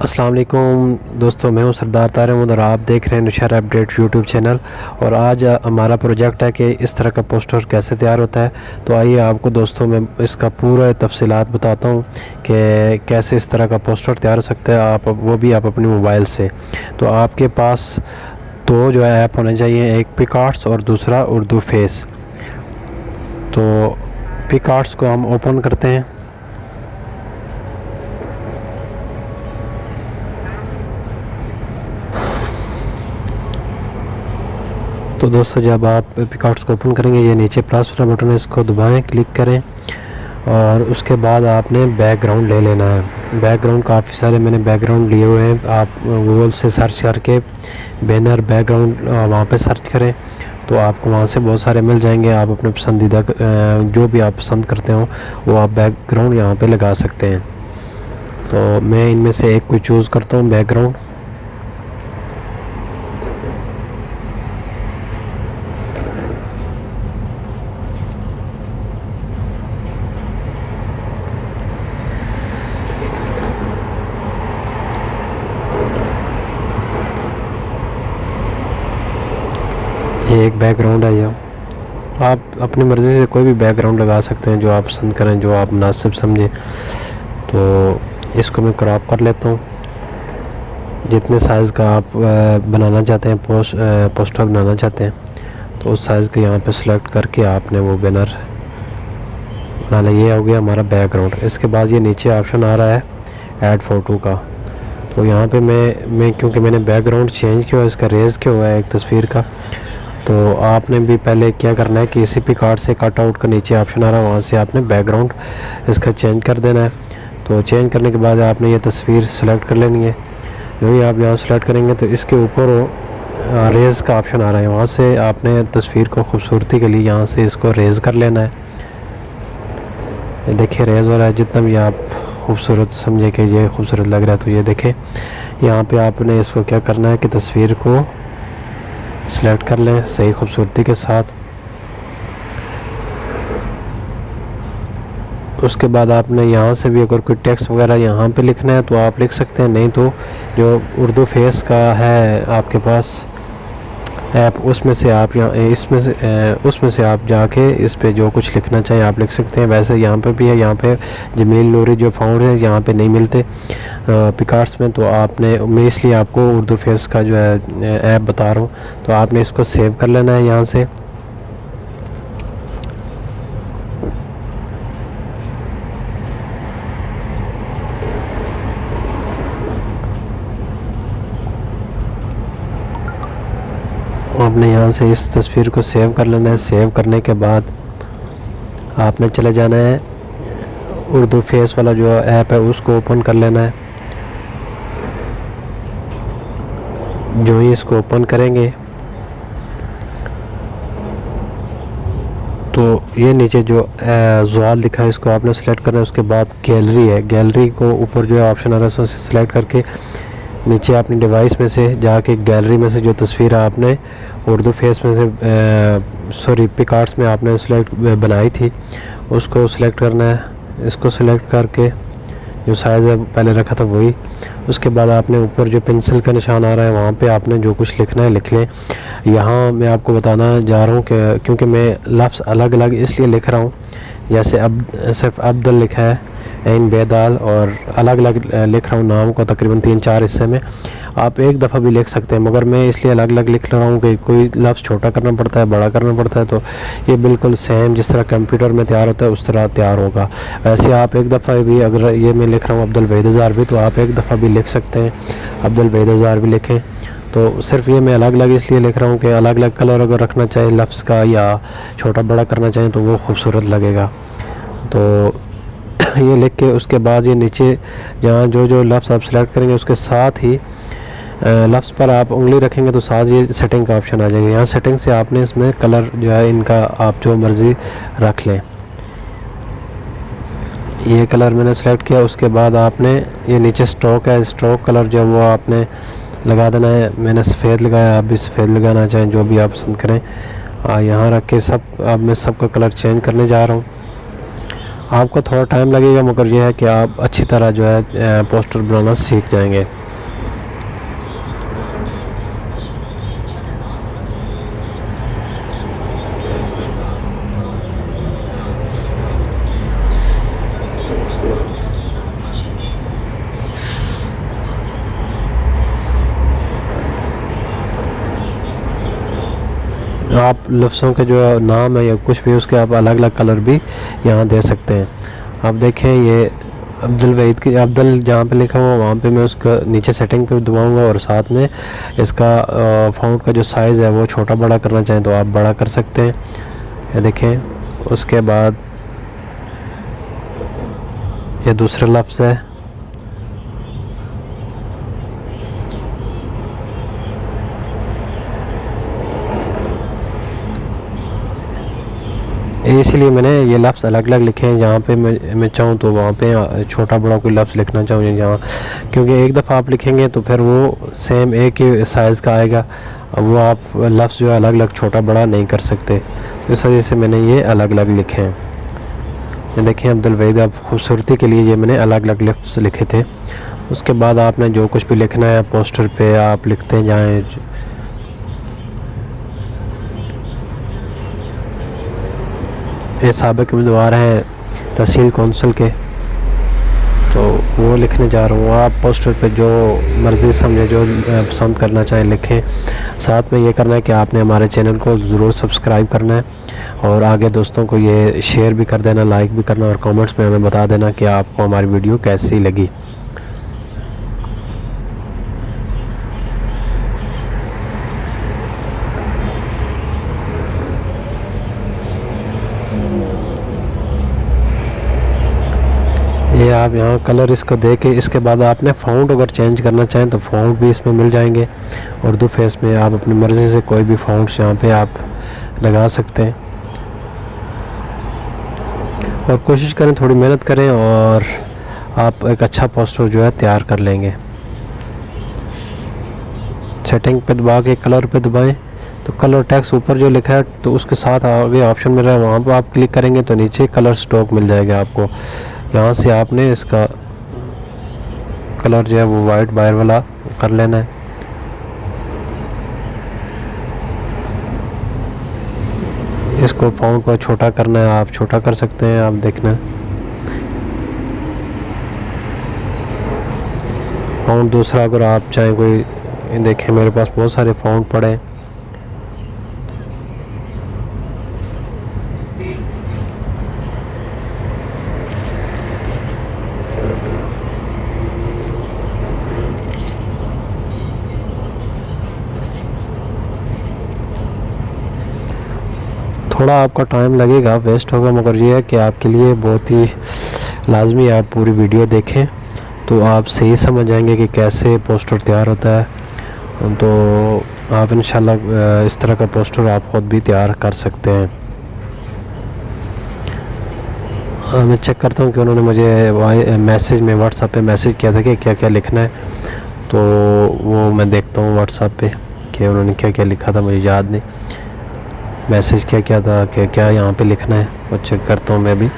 अस्सलाम वालेकुम दोस्तों, मैं हूं सरदार तारहमद और आप देख रहे हैं नुशहर अपडेट यूट्यूब चैनल। और आज हमारा प्रोजेक्ट है कि इस तरह का पोस्टर कैसे तैयार होता है। तो आइए आपको दोस्तों मैं इसका पूरा तफसीलात बताता हूं कि कैसे इस तरह का पोस्टर तैयार हो सकता है, आप वो भी आप अपने मोबाइल से। तो आपके पास दो जो है ऐप होने चाहिए, एक पिकआर्ट्स और दूसरा उर्दू फेस। तो पिकआर्ट्स को हम ओपन करते हैं। तो दोस्तों जब आप पिकआर्ट्स को ओपन करेंगे, ये नीचे प्लस वाला बटन है, इसको दबाएं, क्लिक करें और उसके बाद आपने बैकग्राउंड ले लेना है। बैकग्राउंड काफ़ी सारे मैंने बैकग्राउंड लिए हुए हैं। आप गूगल से सर्च करके बैनर बैकग्राउंड वहाँ पे सर्च करें तो आपको वहाँ से बहुत सारे मिल जाएंगे। आप अपने पसंदीदा जो भी आप पसंद करते हो वो आप बैकग्राउंड यहाँ पे लगा सकते हैं। तो मैं इनमें से एक को चूज़ करता हूँ बैकग्राउंड। ये एक बैकग्राउंड है। ये आप अपनी मर्ज़ी से कोई भी बैकग्राउंड लगा सकते हैं जो आप पसंद करें, जो आप मुनासिब समझें। तो इसको मैं क्रॉप कर लेता हूँ। जितने साइज़ का आप बनाना चाहते हैं, पोस्टर बनाना चाहते हैं, तो उस साइज़ को यहाँ पे सिलेक्ट करके आपने वो बैनर बना लिया। ये हो गया हमारा बैकग्राउंड। इसके बाद ये नीचे ऑप्शन आ रहा है ऐड फ़ोटो का। तो यहाँ पे मैं क्योंकि मैंने बैकग्राउंड चेंज किया, इसका रेज़ किया हुआ है एक तस्वीर का। तो आपने भी पहले क्या करना है कि इसी पिकआर्ट से कट आउट का नीचे ऑप्शन आ रहा है, वहाँ से आपने बैकग्राउंड इसका चेंज कर देना है। तो चेंज करने के बाद आपने ये तस्वीर सेलेक्ट कर लेनी है। जो ही आप यहाँ सेलेक्ट करेंगे तो इसके ऊपर रेज़ का ऑप्शन आ रहा है, वहाँ से आपने तस्वीर को खूबसूरती के लिए यहाँ से इसको रेज़ कर लेना है। देखिए रेज़ हो रहा है। जितना भी आप खूबसूरत समझे कि ये खूबसूरत लग रहा है, तो ये देखें यहाँ पे आपने इसको क्या करना है कि तस्वीर को सेलेक्ट कर लें सही खूबसूरती के साथ। उसके बाद आपने यहाँ से भी अगर कोई टेक्स्ट वगैरह यहाँ पे लिखना है तो आप लिख सकते हैं, नहीं तो जो उर्दू फेस का है आपके पास ऐप, उसमें से आप उसमें से आप जाके इस पे जो कुछ लिखना चाहें आप लिख सकते हैं। वैसे यहाँ पे भी है, यहाँ पे जमील नूरी जो फाउंड है यहाँ पे नहीं मिलते पिकआर्ट्स में। तो मैं इसलिए आपको उर्दू फेस का जो है ऐप बता रहा हूँ। तो आपने इसको सेव कर लेना है यहाँ से। आपने यहाँ से इस तस्वीर को सेव कर लेना है। सेव करने के बाद आपने चले जाना है उर्दू फेस वाला जो ऐप है उसको ओपन कर लेना है। जो ही इसको ओपन करेंगे तो ये नीचे जो ज़वाल दिखा है इसको आपने सेलेक्ट करना है। उसके बाद गैलरी है, गैलरी को ऊपर जो है ऑप्शन आ रहा है उसको सेलेक्ट करके नीचे अपनी डिवाइस में से जाके गैलरी में से जो तस्वीर आपने उर्दू फेस में से पिकआर्ट्स में आपने सेलेक्ट बनाई थी उसको सिलेक्ट करना है। इसको सिलेक्ट करके जो साइज़ है पहले रखा था वही। उसके बाद आपने ऊपर जो पेंसिल का निशान आ रहा है वहाँ पे आपने जो कुछ लिखना है लिख लें। यहाँ मैं आपको बताना जा रहा हूँ कि क्योंकि मैं लफ्ज़ अलग अलग इसलिए लिख रहा हूँ, जैसे अब सिर्फ अब्दुल लिखा है इन बेदाल, और अलग अलग लिख रहा हूँ नाम को तकरीबन 3-4 हिस्से में। आप एक दफ़ा भी लिख सकते हैं, मगर मैं इसलिए अलग अलग लिख रहा हूँ कि कोई लफ्ज़ छोटा करना पड़ता है, बड़ा करना पड़ता है। तो ये बिल्कुल सेम जिस तरह कंप्यूटर में तैयार होता है उस तरह तैयार होगा। वैसे आप एक दफ़ा भी, अगर ये मैं लिख रहा हूँ अब्दुल वहीद ज़ारवी, तो आप एक दफ़ा भी लिख सकते हैं अब्दुल वहीद ज़ारवी लिखें। तो सिर्फ ये मैं अलग अलग इसलिए लिख रहा हूँ कि अलग अलग कलर अगर रखना चाहे लफ्ज़ का या छोटा बड़ा करना चाहें तो वो खूबसूरत लगेगा। तो ये लिख के उसके बाद ये नीचे जहाँ जो जो लफ्ज़ आप सेलेक्ट करेंगे उसके साथ ही लफ्ज़ पर आप उंगली रखेंगे तो साथ ये सेटिंग का ऑप्शन आ जाएगा। यहाँ सेटिंग से आपने इसमें कलर जो है इनका आप जो मर्ज़ी रख लें। ये कलर मैंने सेलेक्ट किया। उसके बाद आपने ये नीचे स्ट्रोक है, स्ट्रोक कलर जो वो आपने लगा देना है। मैंने सफ़ेद लगाया, आप भी सफ़ेद लगाना चाहें जो भी आप पसंद करें। यहाँ रख के अब मैं सबका कलर चेंज करने जा रहा हूँ। आपको थोड़ा टाइम लगेगा, मगर यह है कि आप अच्छी तरह जो है पोस्टर बनाना सीख जाएंगे। आप लफ्ज़ों के जो नाम है या कुछ भी उसके आप अलग अलग कलर भी यहाँ दे सकते हैं। आप देखें ये अब्दुल वहीद की अब्दुल जहाँ पे लिखा हुआ वहाँ पे मैं उसका नीचे सेटिंग पे दबाऊँगा और साथ में इसका फ़ॉन्ट का जो साइज़ है वो छोटा बड़ा करना चाहें तो आप बड़ा कर सकते हैं। ये देखें, उसके बाद ये दूसरा लफ्ज़ है, इसलिए मैंने ये लफ्ज़ अलग अलग लिखे हैं। जहाँ पे मैं चाहूँ तो वहाँ पे छोटा बड़ा कोई लफ्ज़ लिखना चाहूँ यहाँ, क्योंकि एक दफ़ा आप लिखेंगे तो फिर वो सेम एक ही साइज़ का आएगा, अब वो आप लफ्ज़ जो है अलग अलग छोटा बड़ा नहीं कर सकते, तो इस वजह से मैंने ये अलग अलग लिखे हैं। ये देखें अब्दुल वहीद, आप खूबसूरती के लिए ये मैंने अलग अलग लफ्ज़ लिखे थे। उसके बाद आपने जो कुछ भी लिखना है पोस्टर पे आप लिखते जाएँ। ये साबिक़ उम्मीदवार हैं तहसील कौंसिल के, तो वो लिखने जा रहा हूँ। आप पोस्टर पे जो मर्ज़ी समझे, जो पसंद करना चाहें लिखें। साथ में ये करना है कि आपने हमारे चैनल को ज़रूर सब्सक्राइब करना है और आगे दोस्तों को ये शेयर भी कर देना, लाइक भी करना और कमेंट्स में हमें बता देना कि आपको हमारी वीडियो कैसी लगी। ये आप यहाँ कलर इसको दे के इसके बाद आपने फ़ॉन्ट अगर चेंज करना चाहें तो फ़ॉन्ट भी इसमें मिल जाएंगे। उर्दू फेस में आप अपनी मर्ज़ी से कोई भी फ़ॉन्ट्स यहाँ पे आप लगा सकते हैं और कोशिश करें, थोड़ी मेहनत करें और आप एक अच्छा पोस्टर जो है तैयार कर लेंगे। सेटिंग पे दबा के कलर पे दबाएं तो कलर टेक्स्ट ऊपर जो लिखा है तो उसके साथ आगे ऑप्शन मिल रहा है, वहाँ पर आप क्लिक करेंगे तो नीचे कलर स्टॉक मिल जाएगा आपको। यहाँ से आपने इसका कलर जो है वो वाइट बायर वाला कर लेना है। इसको फ़ॉन्ट को छोटा करना है, आप छोटा कर सकते हैं, आप देखना फ़ॉन्ट दूसरा अगर आप चाहें कोई, देखें मेरे पास बहुत सारे फ़ॉन्ट पड़े हैं। थोड़ा आपका टाइम लगेगा, वेस्ट होगा, मगर ये है कि आपके लिए बहुत ही लाजमी है आप पूरी वीडियो देखें तो आप सही समझ जाएंगे कि कैसे पोस्टर तैयार होता है। तो आप इंशाल्लाह इस तरह का पोस्टर आप ख़ुद भी तैयार कर सकते हैं। मैं चेक करता हूँ कि उन्होंने मुझे मैसेज में व्हाट्सएप पे मैसेज किया था कि क्या क्या लिखना है, तो वो मैं देखता हूँ व्हाट्सएप पे कि उन्होंने क्या क्या लिखा था, मुझे याद नहीं मैसेज क्या क्या था, क्या क्या यहाँ पे लिखना है, वो चेक करता हूँ मैं भी।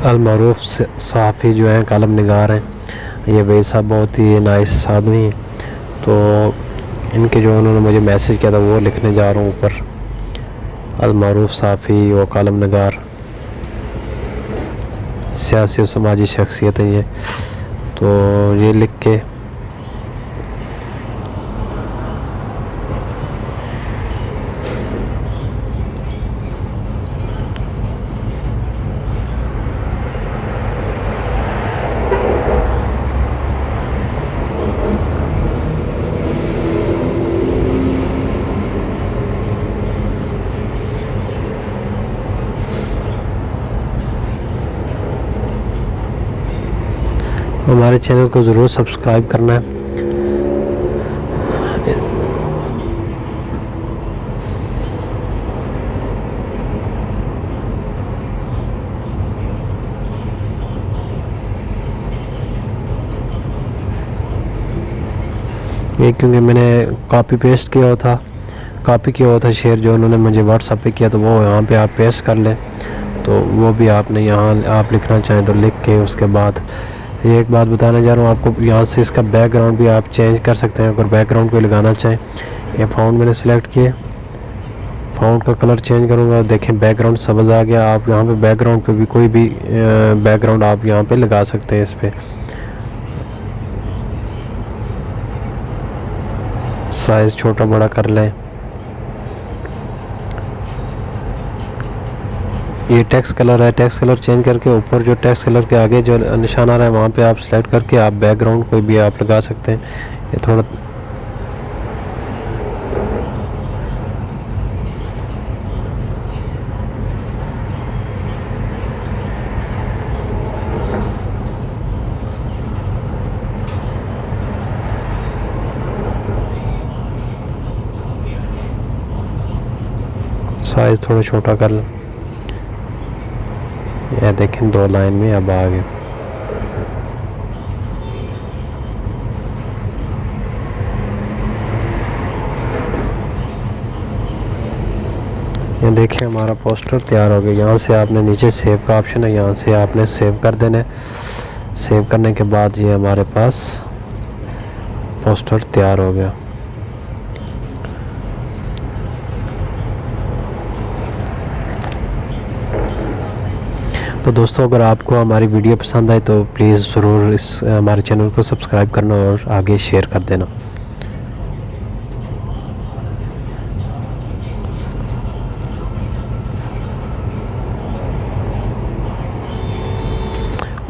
अलमारूफ सहाफ़ी जो हैं, कालम निगार हैं, ये वही साहब बहुत ही नाइस आदमी हैं। तो इनके जो उन्होंने मुझे मैसेज किया था वो लिखने जा रहा हूँ ऊपर। अलमारूफ सहाफ़ी व कालम निगार, सियासी और समाजी शख्सियत है ये, तो ये लिख के हमारे चैनल को ज़रूर सब्सक्राइब करना है। ये क्योंकि मैंने कॉपी पेस्ट किया हुआ था, कॉपी किया हुआ था शेयर जो उन्होंने मुझे व्हाट्सएप पे किया, तो वो यहाँ पे आप पेस्ट कर लें। तो वो भी आपने यहाँ आप लिखना चाहें तो लिख के, उसके बाद ये एक बात बताना चाह रहा हूँ आपको, यहाँ से इसका बैकग्राउंड भी आप चेंज कर सकते हैं अगर बैकग्राउंड को लगाना चाहें। ये फ़ॉन्ट मैंने सिलेक्ट किए, फ़ॉन्ट का कलर चेंज करूँगा, देखें बैकग्राउंड सब्ज़ आ गया। आप यहाँ पे बैकग्राउंड पे भी कोई भी बैकग्राउंड आप यहाँ पे लगा सकते हैं। इस पर साइज़ छोटा बड़ा कर लें। ये टेक्स्ट कलर है, टेक्स्ट कलर चेंज करके ऊपर जो टेक्स्ट कलर के आगे जो निशान आ रहा है वहाँ पे आप सेलेक्ट करके आप बैकग्राउंड कोई भी आप लगा सकते हैं। ये थोड़ा साइज़ थोड़ा छोटा कर लें। यह देखें 2 लाइन में अब आ गए। ये देखिए हमारा पोस्टर तैयार हो गया। यहाँ से आपने नीचे सेव का ऑप्शन है, यहाँ से आपने सेव कर देना है। सेव करने के बाद ये हमारे पास पोस्टर तैयार हो गया। तो दोस्तों अगर आपको हमारी वीडियो पसंद आए तो प्लीज़ ज़रूर इस हमारे चैनल को सब्सक्राइब करना और आगे शेयर कर देना।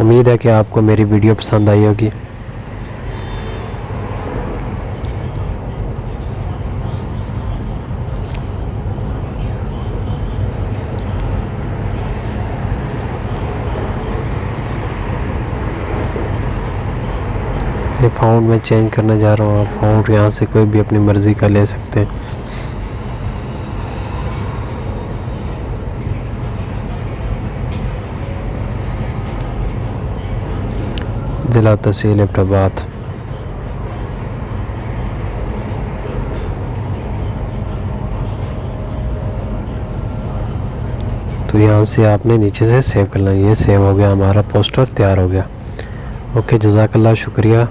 उम्मीद है कि आपको मेरी वीडियो पसंद आई होगी। ये फ़ॉन्ट में चेंज करने जा रहा हूँ। आप फ़ॉन्ट यहाँ से कोई भी अपनी मर्ज़ी का ले सकते हैं। जिला तहसील एबटाबाद। तो यहाँ से आपने नीचे से सेव करना है। ये सेव हो गया, हमारा पोस्टर तैयार हो गया। ओके, जज़ाकल्लाह, शुक्रिया।